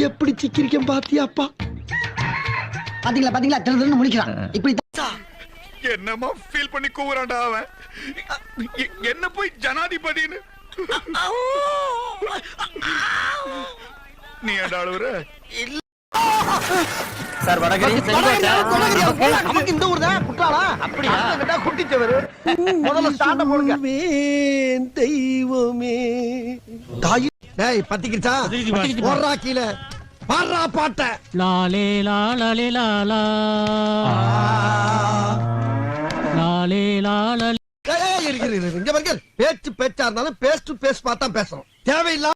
எப்படி சிக்கிரிக்கம் பாத்தியாப்பா? பாத்தீங்களா பாத்தீங்களா திருதுன்னு முடிக்கிறான். இப்படி என்னமா ஃபீல் பண்ணி கூவுறான்டா அவன். என்ன போய் ஜனாதிபதின்னு நீ அடாளுற சார் வடகரி நமக்கு இந்த ஊர் தான் குட்டாளா? அப்படியா? கேட்டா குட்டிச்சவரு. முதல்ல ஸ்டார்ட் போடுங்க. தெய்வமே தாய். டேய் பத்திக்கிச்சா? போறா கீழ. பாறா பாட்ட. லாலே லாலே லாலா. லாலே லாலே. இங்க பாருங்க. பேச்சு பேச்சா இருந்தாலும் பேஸ் டு பேஸ் பார்த்தா பேசணும். தேவையில்லை.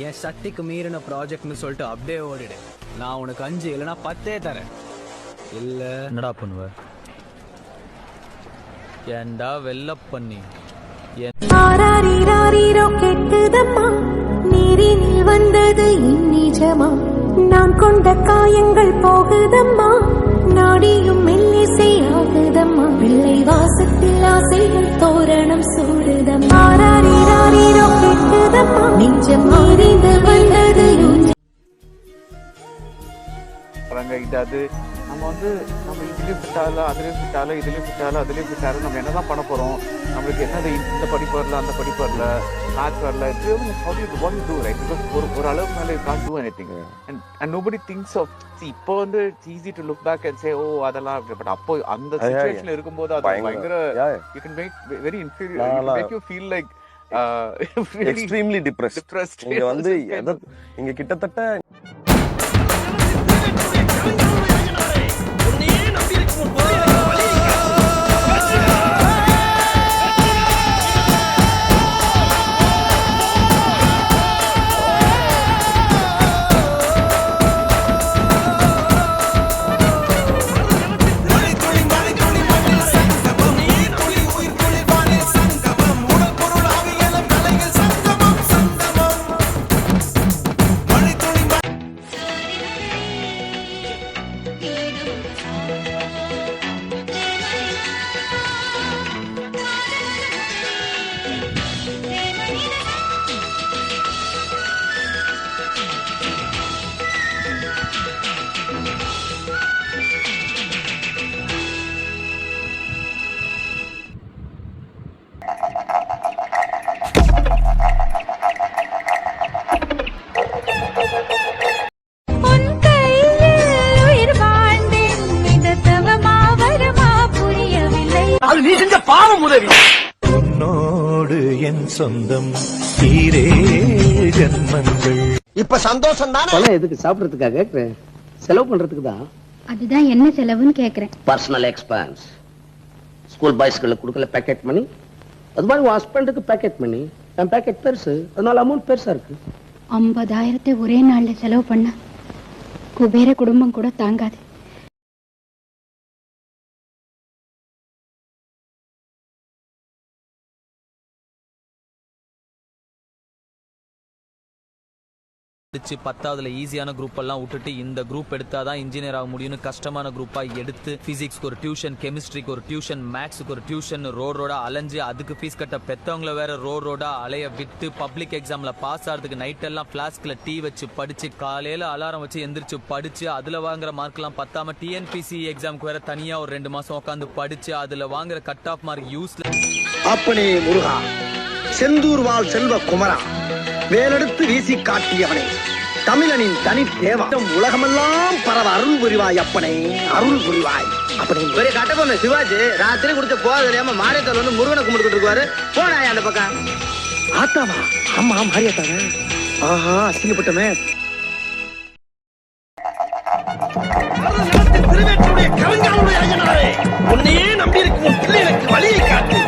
என் சக்திக்கு மீறின ப்ராஜெக்ட்னு சொல்லிட்டு அப்படியே ஓடிடு. நான் உனக்கு 5 இல்லைன்னா 10 தரேன். இல்ல என்னடா பண்ணுவ? ஏண்டா வெல்ல பண்ணி கெட்டுதம்மா நீரினில் வந்தது இந்நிஜமா. நான் கொண்ட காயங்கள் போகுதம்மா. நாடியும் மெல்லிசை ஆகுதம்மா. பிள்ளை வாசத்தில் ஆசைகள் தோரணம் சூடுதம்மா. கெட்டுதம்மா நெஞ்சம் அறிந்து வந்தது. இது நம்ம நம்ம இதுலயும் ஃபிட்டால அதுலயும் ஃபிட்டால இதுலயும் ஃபிட்டால அதுலயும் ஃபிட்டால நம்ம என்னதான் பண்ண போறோம்? நம்மளுக்கு என்னது இந்த படிப்பு வரல, அந்த படிப்பு வரல, மேத்ஸ் வரல. ஒரு அளவுக்கு மேல you can't do anything and nobody thinks of இப்போ it's easy to look back and say oh அதெல்லாம். பட் அப்போ அந்த சிச்சுவேஷன்ல இருக்கும்போது அது பயங்கர you can make very inferior, you can make you feel like extremely depressed. இங்க கிட்டத்தட்ட நீ செஞ்ச பாவம் உதவி. உன்னோடு என் சொந்தம் தீரே ஜன்மங்கள். இப்ப சந்தோஷம் தானே? எதுக்கு சாப்பிடறதுக்காக கேக்குறேன்? செலவு பண்றதுக்கு தான். அதுதான் என்ன செலவுன்னு கேக்குறேன். Personal expense. ஸ்கூல் பாய்ஸ்களுக்கு கொடுக்கல பேக்கெட் மணி. அது மாதிரி உன் ஹஸ்பண்டுக்கு பேக்கெட் மணி. என் பேக்கெட் பெருசு, அதனால அமௌண்ட் பெருசா இருக்கு. 50,000 ஒரே நாள்ல செலவு பண்ண குபேர குடும்பம் கூட தாங்காது. படிச்சு 10ஆவதுல ஈஸியான குரூப் எல்லாம் விட்டுட்டு இந்த குரூப் எடுத்தாதான் இன்ஜினியர் ஆக முடியும்னு கஷ்டமான குரூப்பா எடுத்து பிசிக்ஸ்க்கு ஒரு டியூஷன், கெமிஸ்ட்ரிக்கு ஒரு டியூஷன், மேக்ஸுக்கு ஒரு டியூஷன் ரோடா அலைஞ்சு அதுக்கு ஃபீஸ் கட்ட பெத்தவங்கள வேற ரோடா அலைய விட்டு பப்ளிக் எக்ஸாம்ல பாஸ் ஆகிறதுக்கு நைட் எல்லாம் பிளாஸ்க்ல டீ வச்சு படிச்சு காலையில அலாரம் வச்சு எந்திரிச்சு படிச்சு அதுல வாங்குற மார்க் எல்லாம் பத்தாம டிஎன்பிசி எக்ஸாமுக்கு வேற தனியா ஒரு 2 மாசம் உட்காந்து படிச்சு அதுல வாங்குற கட் ஆஃப் மார்க் யூஸ்ல. அப்பனே முருகா, செந்தூர் வாழ் செல்வ குமரா, வேலெடுத்து வீசி காட்டியவனே, தமிழனின் தனி தேவம் உலகமெல்லாம் பரவ அருள் புரிவாய் அப்பனே, அருள் புரிவாய் அப்பனே. பெரிய கட்ட பொண்ணு சிவாஜி ராத்திரி குடிச்ச போது தெரியாம மாரியத்தால் வந்து முருகனை கும்பிட்டு இருக்காரு. போனாய் அந்த பக்கம். ஆத்தாவா? ஆமா மாரியாத்தாவே. ஆஹா அசிங்கப்பட்டமே. திருவேற்றுடைய கருங்காலுடைய ஐயனாரே, உன்னையே நம்பி இருக்கும் உன் பிள்ளைகளுக்கு வழியை காட்டு.